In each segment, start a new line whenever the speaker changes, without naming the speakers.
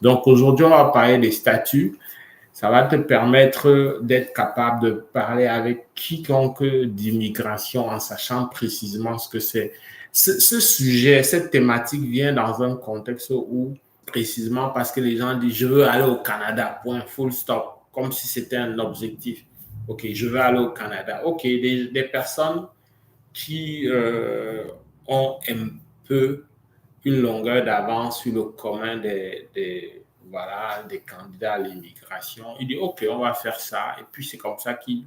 Donc aujourd'hui, on va parler des statuts. Ça va te permettre d'être capable de parler avec quiconque d'immigration en sachant précisément ce que c'est. Ce sujet, cette thématique vient dans un contexte où, précisément parce que les gens disent je veux aller au Canada, point, full stop, comme si c'était un objectif. Ok, je veux aller au Canada. Ok, des personnes qui ont un peu une longueur d'avance sur le commun voilà, des candidats à l'immigration. Il dit, OK, on va faire ça. Et puis, c'est comme ça qu'ils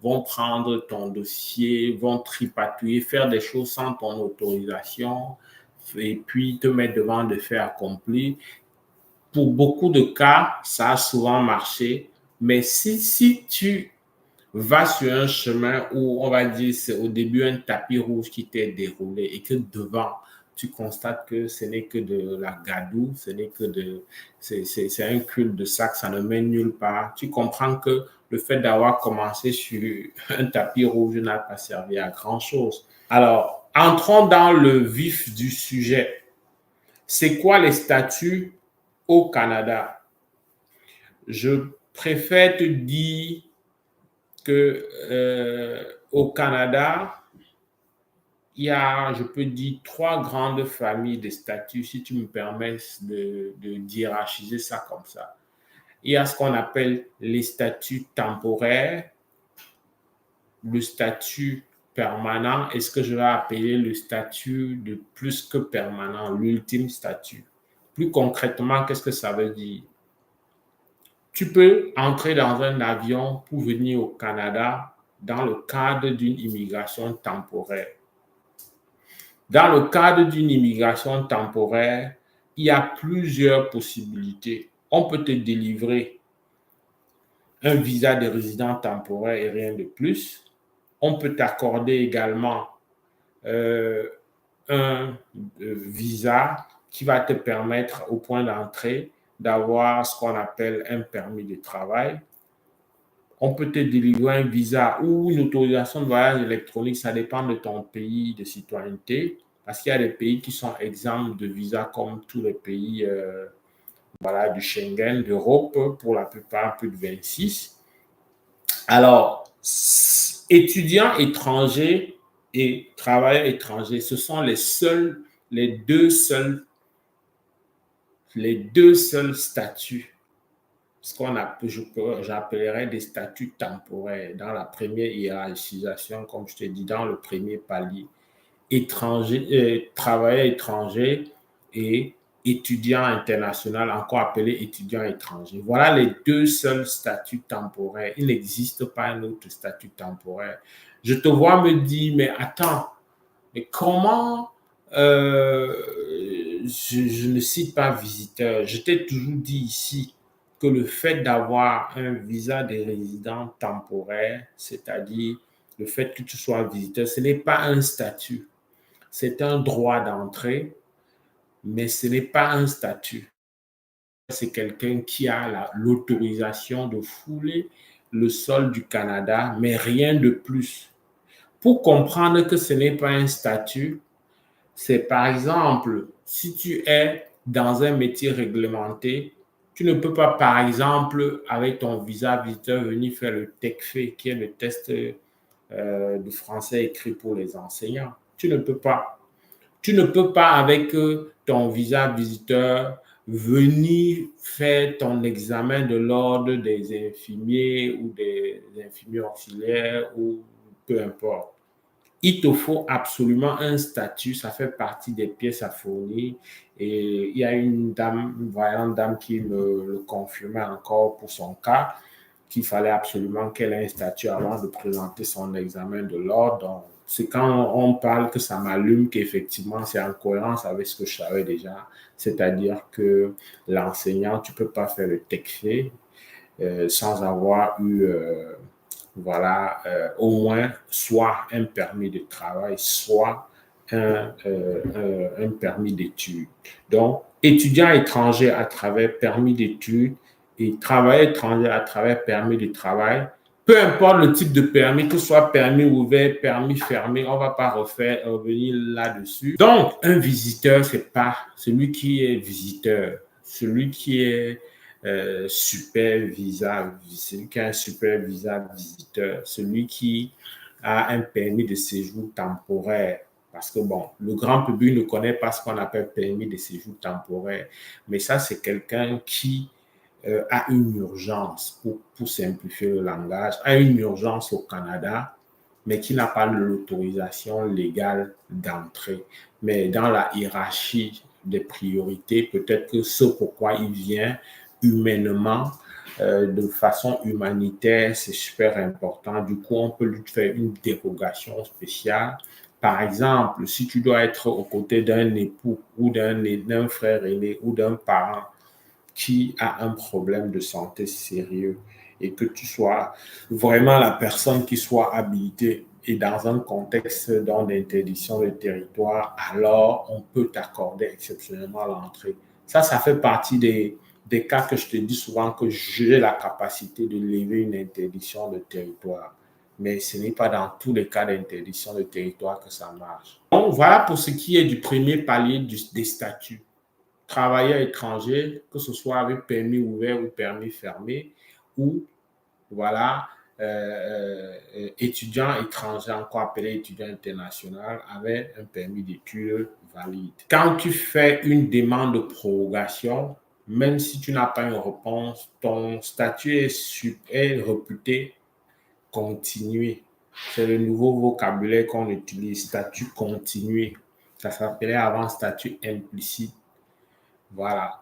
vont prendre ton dossier, vont tripatouiller, faire des choses sans ton autorisation et puis te mettre devant des faits accomplis. Pour beaucoup de cas, ça a souvent marché. Mais si tu vas sur un chemin où, on va dire, c'est au début un tapis rouge qui t'est déroulé et que devant, tu constates que ce n'est que de la gadoue, ce n'est que c'est un cul de sac, ça ne mène nulle part. Tu comprends que le fait d'avoir commencé sur un tapis rouge n'a pas servi à grand chose. Alors, entrons dans le vif du sujet. C'est quoi les statuts au Canada? Je préfère te dire que au Canada, il y a, je peux dire, trois grandes familles de statuts, si tu me permets de hiérarchiser ça comme ça. Il y a ce qu'on appelle les statuts temporaires, le statut permanent et ce que je vais appeler le statut de plus que permanent, l'ultime statut. Plus concrètement, qu'est-ce que ça veut dire? Tu peux entrer dans un avion pour venir au Canada dans le cadre d'une immigration temporaire. Dans le cadre d'une immigration temporaire, il y a plusieurs possibilités. On peut te délivrer un visa de résident temporaire et rien de plus. On peut t'accorder également un visa qui va te permettre au point d'entrée d'avoir ce qu'on appelle un permis de travail. On peut te délivrer un visa ou une autorisation de voyage électronique, ça dépend de ton pays de citoyenneté, parce qu'il y a des pays qui sont exempts de visa comme tous les pays voilà, du Schengen, d'Europe, pour la plupart plus de 26. Alors, étudiants étrangers et travailleurs étrangers, ce sont les deux seuls statuts, ce qu'on j'appellerais des statuts temporaires dans la première hiérarchisation, comme je te dis, dans le premier palier. Travailleurs étrangers et étudiants international, encore appelé étudiants étrangers. Voilà les deux seuls statuts temporaires. Il n'existe pas un autre statut temporaire. Je te vois me dire, mais attends, mais comment je ne cite pas visiteur. Je t'ai toujours dit ici que le fait d'avoir un visa de résident temporaire, c'est-à-dire le fait que tu sois visiteur, ce n'est pas un statut. C'est un droit d'entrée, mais ce n'est pas un statut. C'est quelqu'un qui a l'autorisation de fouler le sol du Canada, mais rien de plus. Pour comprendre que ce n'est pas un statut, c'est par exemple, si tu es dans un métier réglementé, tu ne peux pas, par exemple, avec ton visa visiteur, venir faire le TECFE, qui est le test de français écrit pour les enseignants. Tu ne peux pas. Tu ne peux pas, avec ton visa visiteur, venir faire ton examen de l'ordre des infirmiers ou des infirmiers auxiliaires ou peu importe. Il te faut absolument un statut, ça fait partie des pièces à fournir. Et il y a une dame, une voyante dame qui me le confirmait encore pour son cas, qu'il fallait absolument qu'elle ait un statut avant de présenter son examen de l'ordre. Donc, c'est quand on parle que ça m'allume qu'effectivement, c'est en cohérence avec ce que je savais déjà. C'est-à-dire que l'enseignant, tu ne peux pas faire le TECFE sans avoir eu voilà, au moins soit un permis de travail, soit un permis d'études. Donc, étudiant étranger à travers permis d'études et travailleur étranger à travers permis de travail, peu importe le type de permis, que ce soit permis ouvert, permis fermé, on ne va pas revenir là-dessus. Donc, un visiteur, c'est pas celui qui est visiteur. celui qui est super visa, celui qui a un super visa visiteur, celui qui a un permis de séjour temporaire. Parce que bon, le grand public ne connaît pas ce qu'on appelle permis de séjour temporaire. Mais ça, c'est quelqu'un qui a une urgence, pour simplifier le langage, a une urgence au Canada, mais qui n'a pas l'autorisation légale d'entrer. Mais dans la hiérarchie des priorités, peut-être que ce pourquoi il vient humainement, de façon humanitaire, c'est super important. Du coup, on peut lui faire une dérogation spéciale. Par exemple, si tu dois être aux côtés d'un époux ou d'un frère aîné ou d'un parent qui a un problème de santé sérieux et que tu sois vraiment la personne qui soit habilitée et dans un contexte d'interdiction de territoire, alors on peut t'accorder exceptionnellement l'entrée. Ça fait partie des cas que je te dis souvent que j'ai la capacité de lever une interdiction de territoire. Mais ce n'est pas dans tous les cas d'interdiction de territoire que ça marche. Donc, voilà pour ce qui est du premier palier des statuts. Travailleurs étrangers, que ce soit avec permis ouvert ou permis fermé, ou voilà, étudiants étrangers, encore appelé étudiant international, avec un permis d'études valide. Quand tu fais une demande de prorogation, même si tu n'as pas une réponse, ton statut est réputé continué. C'est le nouveau vocabulaire qu'on utilise, statut continué. Ça s'appelait avant statut implicite. Voilà.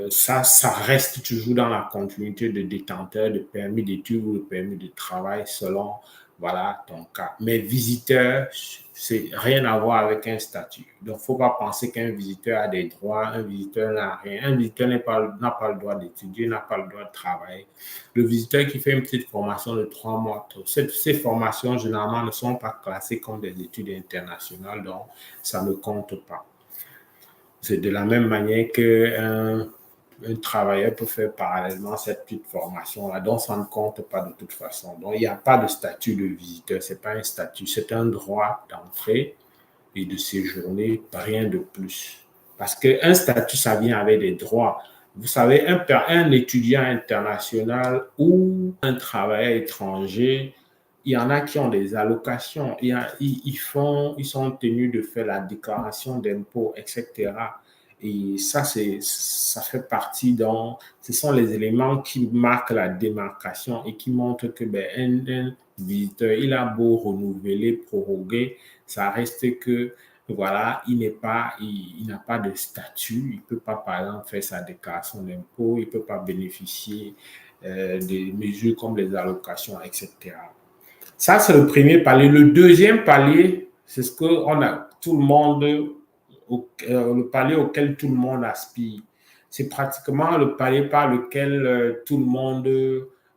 Ça reste toujours dans la continuité de détenteur de permis d'études ou de permis de travail selon voilà, ton cas. Mais visiteur, c'est rien à voir avec un statut. Donc, il ne faut pas penser qu'un visiteur a des droits, un visiteur n'a rien. Un visiteur n'a pas le droit d'étudier, n'a pas le droit de travailler. Le visiteur qui fait une petite formation de 3 mois, ces formations, généralement, ne sont pas classées comme des études internationales, donc ça ne compte pas. C'est de la même manière qu'un travailleur peut faire parallèlement cette petite formation-là, donc ça ne compte pas de toute façon. Donc, il n'y a pas de statut de visiteur, ce n'est pas un statut, c'est un droit d'entrée et de séjourner, rien de plus. Parce qu'un statut, ça vient avec des droits. Vous savez, un étudiant international ou un travailleur étranger, il y en a qui ont des allocations, ils sont tenus de faire la déclaration d'impôts, etc. Et ça fait partie ce sont les éléments qui marquent la démarcation et qui montrent que un visiteur, il a beau renouveler, proroguer, ça reste que voilà, il n'a pas de statut, il ne peut pas, par exemple, faire sa déclaration d'impôt, il ne peut pas bénéficier des mesures comme les allocations, etc. Ça, c'est le premier palier. Le deuxième palier, c'est ce que tout le monde, le palier auquel tout le monde aspire. C'est pratiquement le palier par lequel tout le monde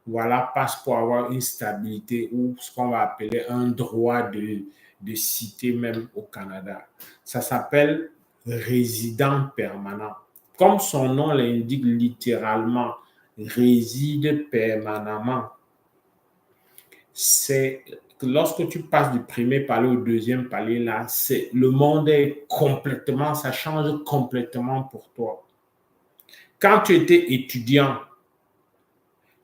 voilà, passe pour avoir une stabilité ou ce qu'on va appeler un droit de cité même au Canada. Ça s'appelle résident permanent. Comme son nom l'indique littéralement, réside permanemment. C'est lorsque tu passes du premier palier au deuxième palier, là, le monde est complètement, ça change complètement pour toi. Quand tu étais étudiant,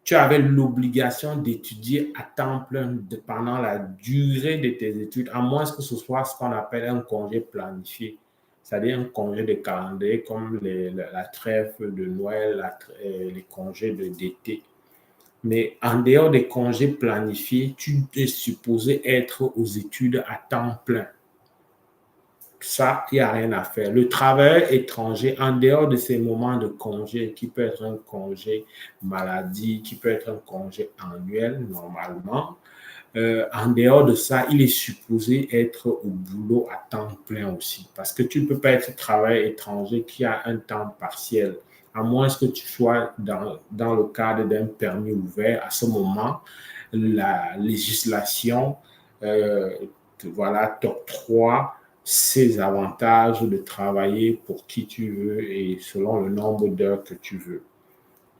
tu avais l'obligation d'étudier à temps plein pendant la durée de tes études, à moins que ce soit ce qu'on appelle un congé planifié, c'est-à-dire un congé de calendrier comme la trêve de Noël, les congés d'été. Mais en dehors des congés planifiés, tu es supposé être aux études à temps plein. Ça, il n'y a rien à faire. Le travailleur étranger, en dehors de ces moments de congé, qui peut être un congé maladie, qui peut être un congé annuel, normalement, en dehors de ça, il est supposé être au boulot à temps plein aussi. Parce que tu ne peux pas être travailleur étranger qui a un temps partiel, à moins que tu sois dans le cadre d'un permis ouvert. À ce moment, la législation voilà, t'octroie ces avantages de travailler pour qui tu veux et selon le nombre d'heures que tu veux.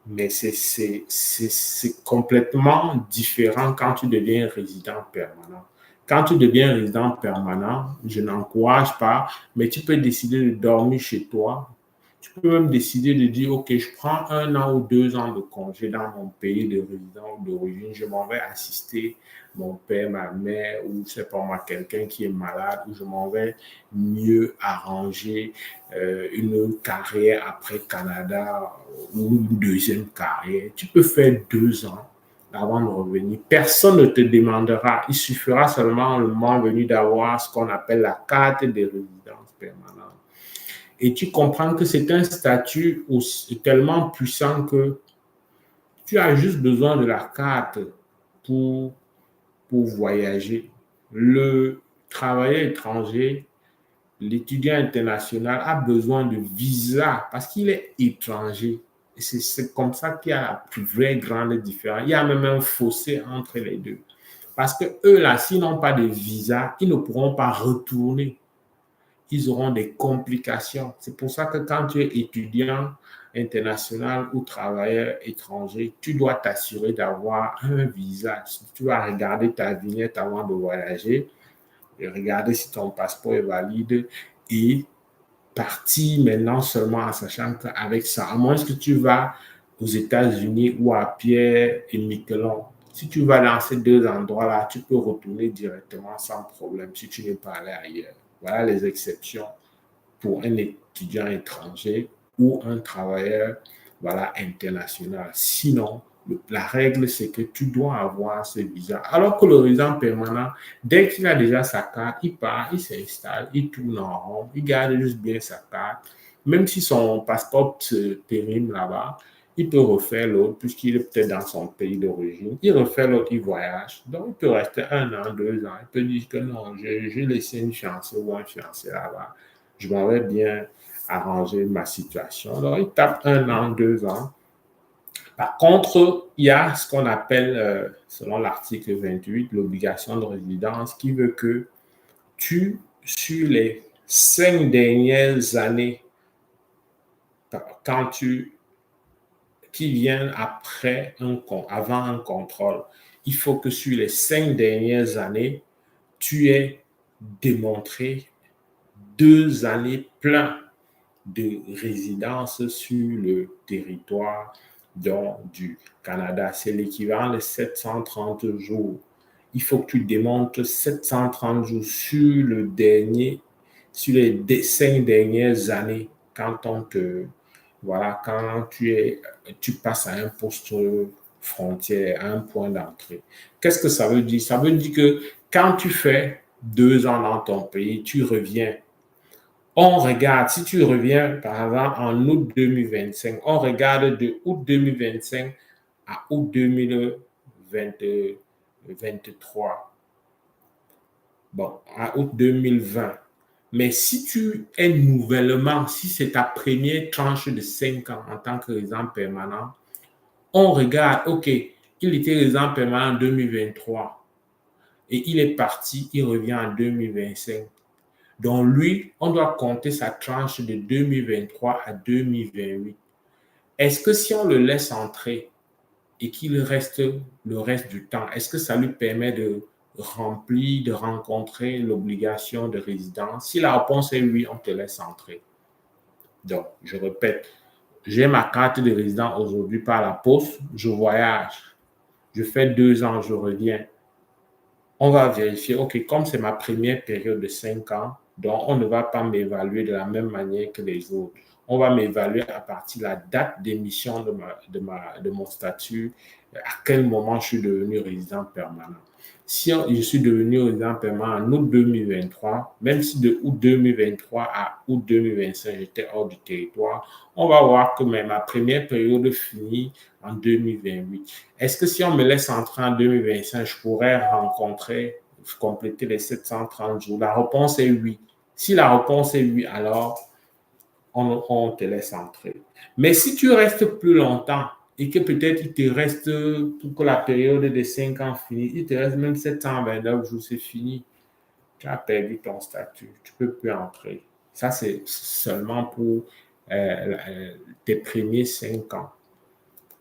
Mais c'est complètement différent quand tu deviens résident permanent. Quand tu deviens résident permanent, je n'encourage pas, mais tu peux décider de dormir chez toi Tu peux même décider de dire, OK, je prends 1 an ou 2 ans de congé dans mon pays de résidence ou d'origine. Je m'en vais assister mon père, ma mère ou, je sais pas moi, quelqu'un qui est malade, ou je m'en vais mieux arranger une carrière après Canada ou une deuxième carrière. Tu peux faire 2 ans avant de revenir. Personne ne te demandera. Il suffira seulement le moment venu d'avoir ce qu'on appelle la carte de résidence permanente. Et tu comprends que c'est un statut aussi, tellement puissant que tu as juste besoin de la carte pour, pour voyager. Le travailleur étranger, l'étudiant international a besoin de visa parce qu'il est étranger. Et c'est comme ça qu'il y a la plus vraie grande différence. Il y a même un fossé entre les deux. Parce que eux, là, s'ils n'ont pas de visa, ils ne pourront pas retourner. Ils auront des complications. C'est pour ça que quand tu es étudiant international ou travailleur étranger, tu dois t'assurer d'avoir un visa. Tu vas regarder ta vignette avant de voyager, et regarder si ton passeport est valide et partir maintenant seulement en sachant qu'avec ça, à moins que tu vas aux États-Unis ou à Pierre et Miquelon, si tu vas dans ces deux endroits-là, tu peux retourner directement sans problème si tu n'es pas allé ailleurs. Voilà les exceptions pour un étudiant étranger ou un travailleur voilà, international. Sinon, la règle, c'est que tu dois avoir ce visa. Alors que le résident permanent, dès qu'il a déjà sa carte, il part, il s'installe, il tourne en rond, il garde juste bien sa carte. Même si son passeport se périme là-bas, il peut refaire l'autre, puisqu'il est peut-être dans son pays d'origine. Il refait l'autre, il voyage. Donc, il peut rester 1 an, 2 ans. Il peut dire que non, j'ai laissé une fiancée ou un fiancé là-bas. Je m'avais bien arrangé ma situation. Alors, il tape 1 an, 2 ans. Par contre, il y a ce qu'on appelle, selon l'article 28, l'obligation de résidence qui veut que tu, sur les 5 dernières années, quand tu, qui viennent avant un contrôle, il faut que sur les 5 dernières années, tu aies démontré 2 années pleines de résidence sur le territoire du Canada. C'est l'équivalent de 730 jours. Il faut que tu démontres 730 jours sur les 5 dernières années quand tu passes à un poste frontière, à un point d'entrée. Qu'est-ce que ça veut dire? Ça veut dire que quand tu fais 2 ans dans ton pays, tu reviens. On regarde, si tu reviens par exemple en août 2025, on regarde de août 2025 à août 2023. Bon, à août 2020. Mais si tu es nouvellement, si c'est ta première tranche de 5 ans en tant que résident permanent, on regarde, OK, il était résident permanent en 2023 et il est parti, il revient en 2025. Donc, lui, on doit compter sa tranche de 2023 à 2028. Est-ce que si on le laisse entrer et qu'il reste le reste du temps, est-ce que ça lui permet de remplir, de rencontrer l'obligation de résidence? Si la réponse est oui, on te laisse entrer. Donc, je répète, j'ai ma carte de résident aujourd'hui par la poste, je voyage, je fais 2 ans, je reviens. On va vérifier, OK, comme c'est ma première période de 5 ans, donc on ne va pas m'évaluer de la même manière que les autres. On va m'évaluer à partir de la date d'émission de mon statut, à quel moment je suis devenu résident permanent. Si je suis devenu résident permanent en août 2023, même si de août 2023 à août 2025, j'étais hors du territoire, on va voir que ma première période finit en 2028. Est-ce que si on me laisse entrer en 2025, je pourrais compléter les 730 jours? La réponse est oui. Si la réponse est oui, alors on te laisse entrer. Mais si tu restes plus longtemps et que peut-être il te reste, pour que la période de 5 ans finisse, il te reste même 729 jours, c'est fini. Tu as perdu ton statut. Tu ne peux plus entrer. Ça, c'est seulement pour tes premiers 5 ans.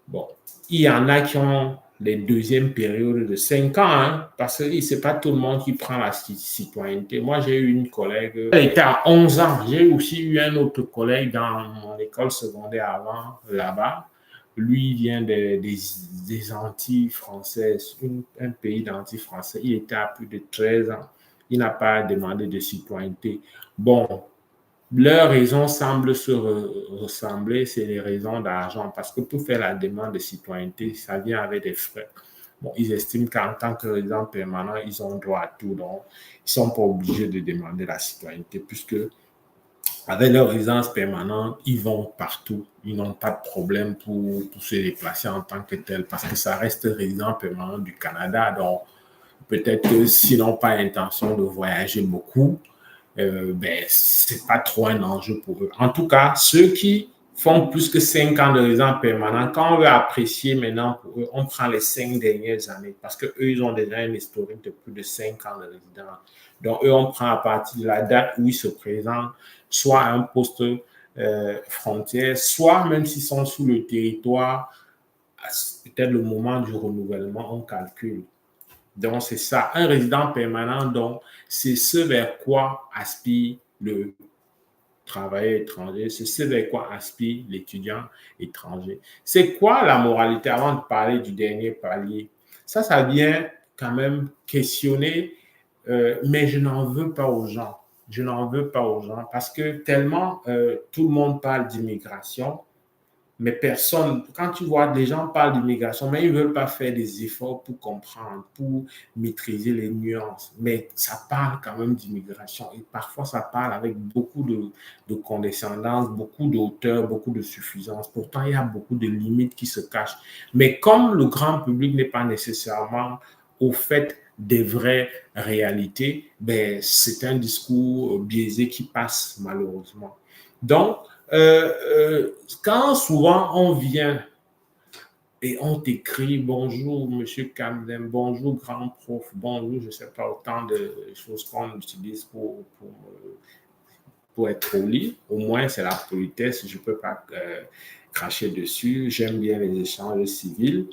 Bon, il y en a qui ont les deuxièmes périodes de 5 ans, hein, parce que ce n'est pas tout le monde qui prend la citoyenneté. Moi, j'ai eu une collègue, elle était à 11 ans. J'ai aussi eu un autre collègue dans mon école secondaire avant, là-bas. Lui, il vient des Antilles françaises, un pays d'Antilles français. Il était à plus de 13 ans. Il n'a pas demandé de citoyenneté. Bon, leurs raisons semblent se ressembler, c'est les raisons d'argent, parce que pour faire la demande de citoyenneté, ça vient avec des frais. Bon, ils estiment qu'en tant que résident permanent, ils ont droit à tout, donc ils ne sont pas obligés de demander la citoyenneté, puisque avec leur résidence permanente, ils vont partout. Ils n'ont pas de problème pour se déplacer en tant que tel, parce que ça reste résident permanent du Canada, donc peut-être que s'ils n'ont pas l'intention de voyager beaucoup, ben, c'est pas trop un enjeu pour eux. En tout cas, ceux qui font plus que 5 ans de résidence permanente, quand on veut apprécier maintenant pour eux, on prend les 5 dernières années parce qu'eux, ils ont déjà une historique de plus de 5 ans de résidence. Donc, eux, on prend à partir de la date où ils se présentent, soit à un poste frontière, soit même s'ils sont sous le territoire, peut-être le moment du renouvellement, on calcule. Donc, c'est ça, un résident permanent, donc, c'est ce vers quoi aspire le travailleur étranger, c'est ce vers quoi aspire l'étudiant étranger. C'est quoi la moralité avant de parler du dernier palier? Ça vient quand même questionner, mais je n'en veux pas aux gens. Je n'en veux pas aux gens parce que tellement tout le monde parle d'immigration, mais personne, quand tu vois des gens parlent d'immigration, mais ils ne veulent pas faire des efforts pour comprendre, pour maîtriser les nuances. Mais ça parle quand même d'immigration. Et parfois, ça parle avec beaucoup de condescendance, beaucoup d'auteur, beaucoup de suffisance. Pourtant, il y a beaucoup de limites qui se cachent. Mais comme le grand public n'est pas nécessairement au fait des vraies réalités, ben, c'est un discours biaisé qui passe malheureusement. Donc, quand souvent on vient et on t'écrit bonjour monsieur Camden, bonjour grand prof, bonjour, je ne sais pas, autant de choses qu'on utilise pour être poli, au moins c'est la politesse, je ne peux pas cracher dessus, j'aime bien les échanges civils.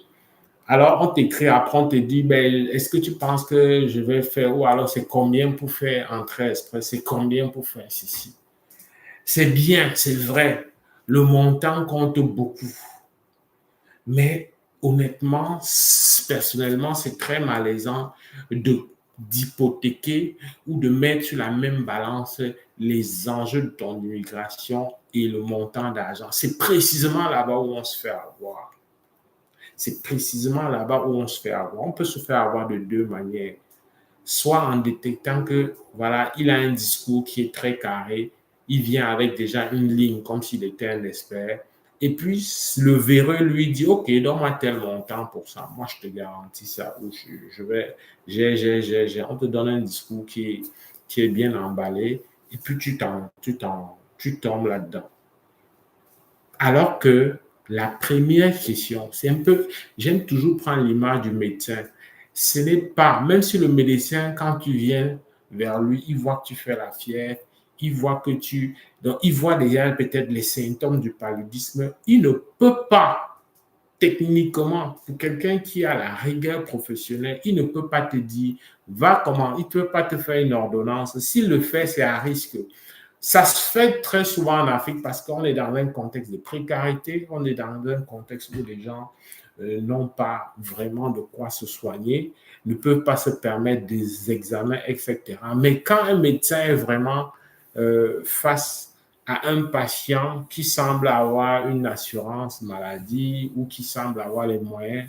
Alors, on t'écrit, après, on te dit, ben, est-ce que tu penses que je vais faire, ou alors c'est combien pour faire entrée express, c'est combien pour faire ceci? C'est bien, c'est vrai. Le montant compte beaucoup. Mais honnêtement, personnellement, c'est très malaisant d'hypothéquer ou de mettre sur la même balance les enjeux de ton immigration et le montant d'argent. C'est précisément là-bas où on se fait avoir. C'est précisément là-bas où on se fait avoir. On peut se faire avoir de deux manières. Soit en détectant que, voilà, il a un discours qui est très carré, il vient avec déjà une ligne comme s'il était un expert, et puis le véreux lui dit, OK, donne-moi tel montant pour ça, moi je te garantis ça, ou je vais, on te donne un discours qui est bien emballé, et puis tu tombes là-dedans. Alors que la première question, c'est un peu, j'aime toujours prendre l'image du médecin. Ce n'est pas, même si le médecin, quand tu viens vers lui, il voit que tu fais la fièvre, il voit que donc il voit déjà peut-être les symptômes du paludisme, il ne peut pas, techniquement, pour quelqu'un qui a la rigueur professionnelle, il ne peut pas te dire, va comment, il ne peut pas te faire une ordonnance. S'il le fait, c'est à risque. Ça se fait très souvent en Afrique parce qu'on est dans un contexte de précarité, on est dans un contexte où les gens n'ont pas vraiment de quoi se soigner, ne peuvent pas se permettre des examens, etc. Mais quand un médecin est vraiment face à un patient qui semble avoir une assurance maladie ou qui semble avoir les moyens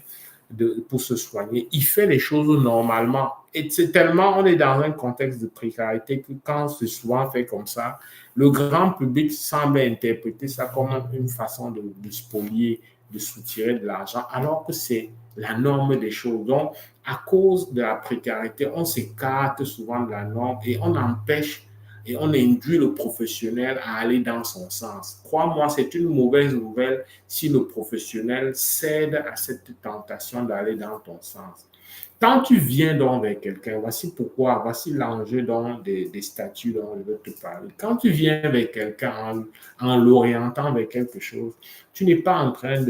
pour se soigner, il fait les choses normalement. Et c'est tellement, on est dans un contexte de précarité que quand c'est souvent fait comme ça, le grand public semble interpréter ça comme une façon de spolier, de soutirer de l'argent, alors que c'est la norme des choses. Donc, à cause de la précarité, on s'écarte souvent de la norme et on empêche et on induit le professionnel à aller dans son sens. Crois-moi, c'est une mauvaise nouvelle si le professionnel cède à cette tentation d'aller dans ton sens. Quand tu viens donc vers quelqu'un, voici pourquoi, voici l'enjeu des statuts dont je veux te parler. Quand tu viens vers quelqu'un en l'orientant vers quelque chose, tu n'es pas en train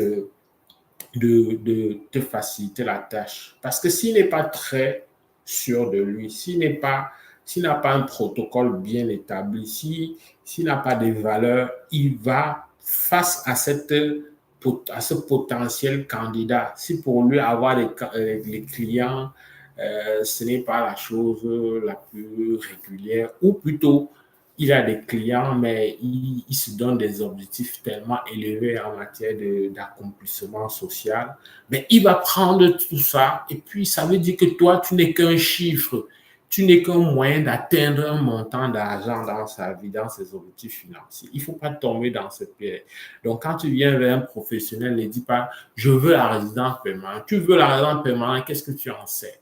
de te faciliter la tâche. Parce que s'il n'est pas très sûr de lui, s'il n'a pas un protocole bien établi, s'il n'a pas de valeurs, il va face à ce potentiel candidat. Si pour lui avoir les clients, ce n'est pas la chose la plus régulière, ou plutôt il a des clients, mais il se donne des objectifs tellement élevés en matière d'accomplissement social, mais il va prendre tout ça et puis ça veut dire que toi, tu n'es qu'un chiffre, tu n'es qu'un moyen d'atteindre un montant d'argent dans sa vie, dans ses objectifs financiers. Il ne faut pas tomber dans ce piège. Donc, quand tu viens vers un professionnel, ne dis pas, je veux la résidence permanente. Tu veux la résidence permanente, qu'est-ce que tu en sais?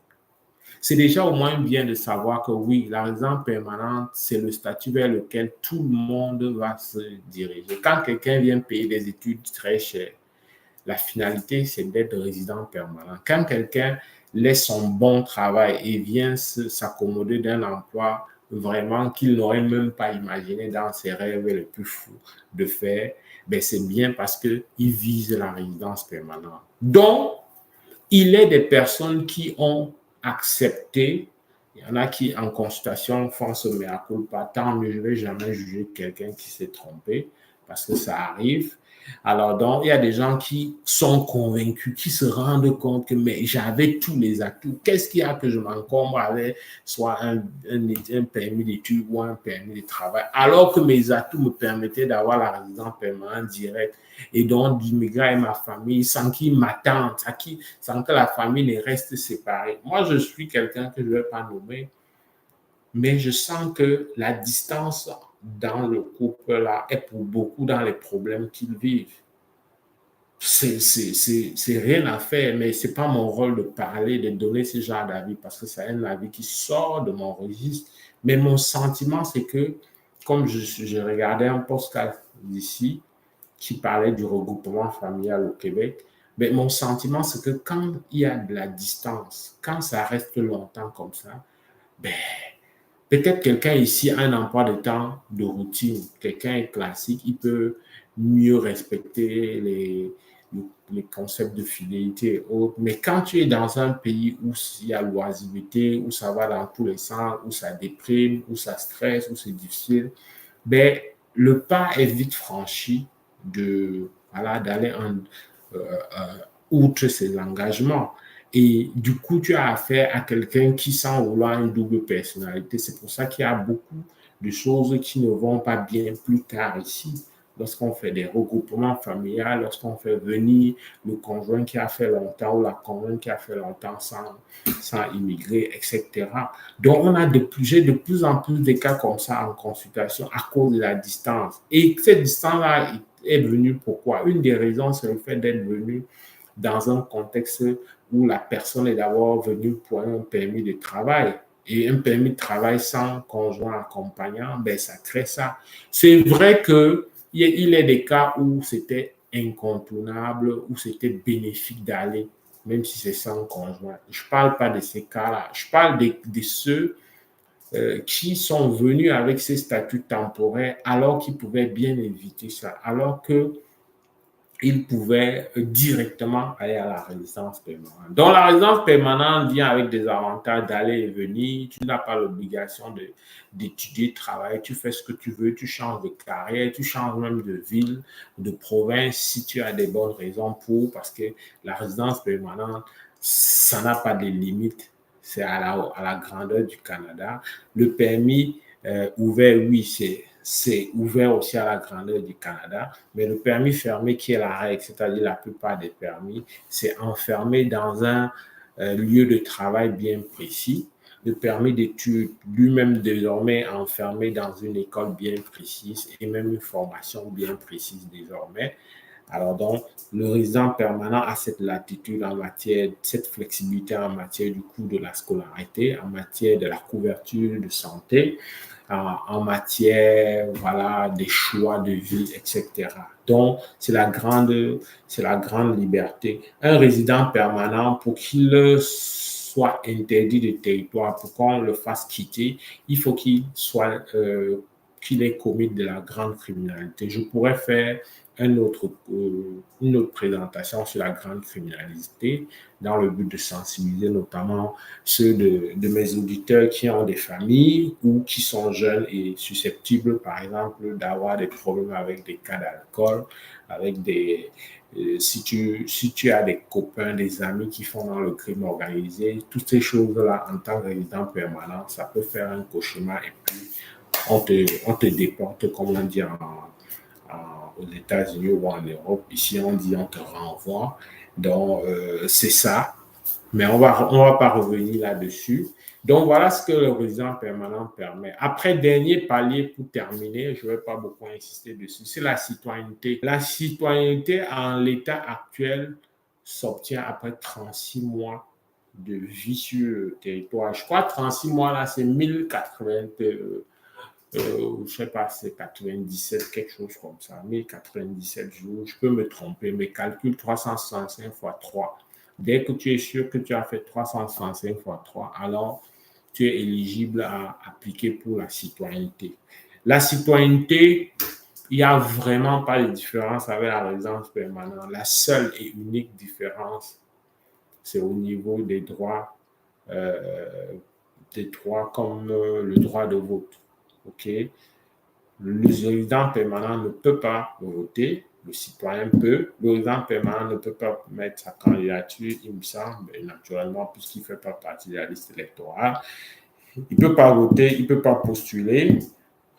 C'est déjà au moins bien de savoir que oui, la résidence permanente, c'est le statut vers lequel tout le monde va se diriger. Quand quelqu'un vient payer des études très chères, la finalité, c'est d'être résident permanent. Quand quelqu'un laisse son bon travail et vient s'accommoder d'un emploi vraiment qu'il n'aurait même pas imaginé dans ses rêves les plus fous de faire, ben c'est bien parce qu'il vise la résidence permanente. Donc, il est des personnes qui ont accepté. Il y en a qui, en consultation, font ce mea culpa. Tant mieux, je ne vais jamais juger quelqu'un qui s'est trompé parce que ça arrive. Alors, donc, il y a des gens qui sont convaincus, qui se rendent compte que mais j'avais tous les atouts. Qu'est-ce qu'il y a que je m'encombre avec soit un permis d'études ou un permis de travail, alors que mes atouts me permettaient d'avoir la résidence permanente directe et donc d'immigrer avec ma famille sans qu'ils m'attendent, sans que la famille ne reste séparée. Moi, je suis quelqu'un que je ne vais pas nommer, mais je sens que la distance dans le couple-là est pour beaucoup dans les problèmes qu'ils vivent. C'est rien à faire, mais ce n'est pas mon rôle de parler, de donner ce genre d'avis, parce que c'est un avis qui sort de mon registre. Mais mon sentiment, c'est que, comme je regardais un podcast d'ici, qui parlait du regroupement familial au Québec, mais mon sentiment, c'est que quand il y a de la distance, quand ça reste longtemps comme ça, ben, peut-être quelqu'un ici a un emploi de temps de routine, quelqu'un est classique, il peut mieux respecter les concepts de fidélité et autres. Mais quand tu es dans un pays où il y a l'oisiveté, où ça va dans tous les sens, où ça déprime, où ça stresse, où c'est difficile, ben, le pas est vite franchi d'aller outre ses engagements. Et du coup, tu as affaire à quelqu'un qui sent vouloir une double personnalité. C'est pour ça qu'il y a beaucoup de choses qui ne vont pas bien plus tard ici. Lorsqu'on fait des regroupements familiaux, lorsqu'on fait venir le conjoint qui a fait longtemps ou la conjointe qui a fait longtemps sans immigrer, etc. Donc, j'ai de plus en plus de cas comme ça en consultation à cause de la distance. Et cette distance-là est venue pourquoi? Une des raisons, c'est le fait d'être venu dans un contexte où la personne est d'abord venue pour un permis de travail. Et un permis de travail sans conjoint accompagnant, ben, ça crée ça. C'est vrai qu'il est des cas où c'était incontournable, où c'était bénéfique d'aller, même si c'est sans conjoint. Je ne parle pas de ces cas-là. Je parle de ceux qui sont venus avec ces statuts temporaires alors qu'ils pouvaient bien éviter ça, alors que il pouvait directement aller à la résidence permanente. Donc, la résidence permanente vient avec des avantages d'aller et venir. Tu n'as pas l'obligation d'étudier, de travailler. Tu fais ce que tu veux. Tu changes de carrière. Tu changes même de ville, de province si tu as des bonnes raisons pour. Parce que la résidence permanente, ça n'a pas de limite. C'est à la grandeur du Canada. Le permis ouvert, oui, c'est ouvert aussi à la grandeur du Canada, mais le permis fermé qui est la règle, c'est-à-dire la plupart des permis, c'est enfermé dans un lieu de travail bien précis. Le permis d'études lui-même désormais enfermé dans une école bien précise et même une formation bien précise désormais. Alors donc, le résident permanent a cette latitude en matière, cette flexibilité en matière du coût de la scolarité, en matière de la couverture de santé, en matière, voilà, des choix de vie, etc. Donc, c'est la grande liberté. Un résident permanent, pour qu'il soit interdit de territoire, pour qu'on le fasse quitter, il faut qu'il ait commis de la grande criminalité. Je pourrais faire une autre présentation sur la grande criminalité dans le but de sensibiliser notamment ceux de mes auditeurs qui ont des familles ou qui sont jeunes et susceptibles, par exemple, d'avoir des problèmes avec des cas d'alcool, avec des... si tu as des copains, des amis qui font dans le crime organisé, toutes ces choses-là, en tant que résident permanent, ça peut faire un cauchemar et puis on te déporte, comme on dit aux États-Unis ou en Europe. Ici, on dit on te renvoie. Donc, c'est ça. Mais on va pas revenir là-dessus. Donc, voilà ce que le résident permanent permet. Après, dernier palier pour terminer, je ne vais pas beaucoup insister dessus, c'est la citoyenneté. La citoyenneté, en l'état actuel, s'obtient après 36 mois de vie sur le territoire. Je crois que 36 mois, là, c'est 1080, je ne sais pas, c'est 97, quelque chose comme ça, 1097 jours. Je peux me tromper, mais calcule 365 fois 3. Dès que tu es sûr que tu as fait 365 fois 3, alors tu es éligible à appliquer pour la citoyenneté. La citoyenneté, il n'y a vraiment pas de différence avec la résidence permanente. La seule et unique différence, c'est au niveau euh, des droits comme le droit de vote. OK? Le résident permanent ne peut pas voter, le citoyen peut. Le résident permanent ne peut pas mettre sa candidature, il me semble, naturellement, puisqu'il ne fait pas partie de la liste électorale. Il ne peut pas voter, il ne peut pas postuler.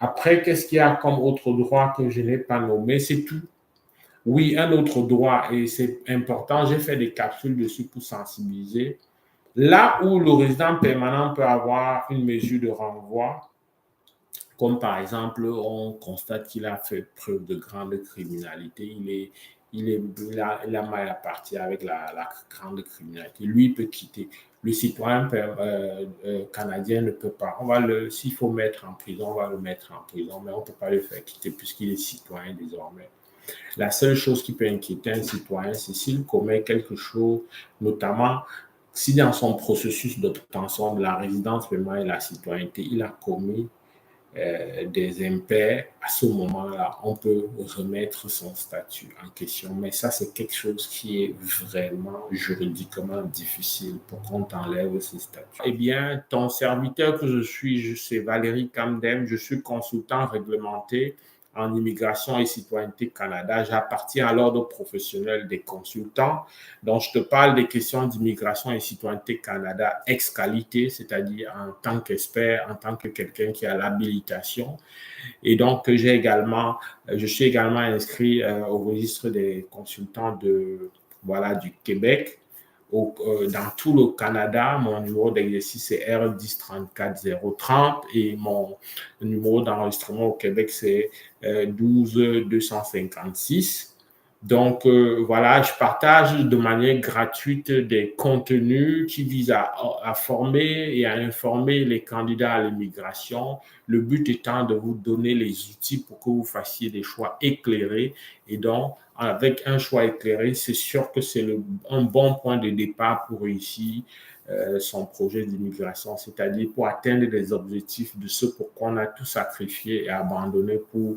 Après, qu'est-ce qu'il y a comme autre droit que je n'ai pas nommé? C'est tout. Oui, un autre droit, et c'est important, j'ai fait des capsules dessus pour sensibiliser. Là où le résident permanent peut avoir une mesure de renvoi, comme par exemple, on constate qu'il a fait preuve de grande criminalité, il a mal à partir avec la grande criminalité. Lui, il peut quitter. Le citoyen canadien ne peut pas. S'il faut mettre en prison, on va le mettre en prison, mais on ne peut pas le faire quitter puisqu'il est citoyen désormais. La seule chose qui peut inquiéter un citoyen, c'est s'il commet quelque chose, notamment si dans son processus d'obtention de la résidence permanente et la citoyenneté, il a commis des impairs, à ce moment-là, on peut remettre son statut en question. Mais ça, c'est quelque chose qui est vraiment juridiquement difficile pour qu'on t'enlève ce statut. Eh bien, ton serviteur que je suis, c'est Valérie Camdem, je suis consultant réglementé en immigration et citoyenneté Canada. J'appartiens à l'ordre professionnel des consultants. Donc, je te parle des questions d'immigration et citoyenneté Canada ex qualité, c'est-à-dire en tant qu'expert, en tant que quelqu'un qui a l'habilitation. Et donc, je suis également inscrit au registre des consultants du Québec. Dans tout le Canada, mon numéro d'exercice est R10 34 030 et mon numéro d'enregistrement au Québec, c'est 12 256. Donc, voilà, je partage de manière gratuite des contenus qui visent à former et à informer les candidats à l'immigration. Le but étant de vous donner les outils pour que vous fassiez des choix éclairés. Et donc, avec un choix éclairé, c'est sûr que c'est un bon point de départ pour réussir son projet d'immigration, c'est-à-dire pour atteindre les objectifs de ce pour quoi on a tout sacrifié et abandonné pour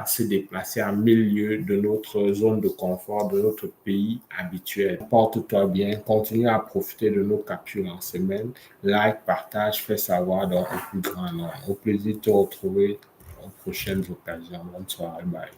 se déplacer à 1000 lieues de notre zone de confort, de notre pays habituel. Porte-toi bien, continue à profiter de nos capsules en semaine, like, partage, fais savoir donc au plus grand nombre. Au plaisir de te retrouver aux prochaines occasions. Bonne soirée, bye.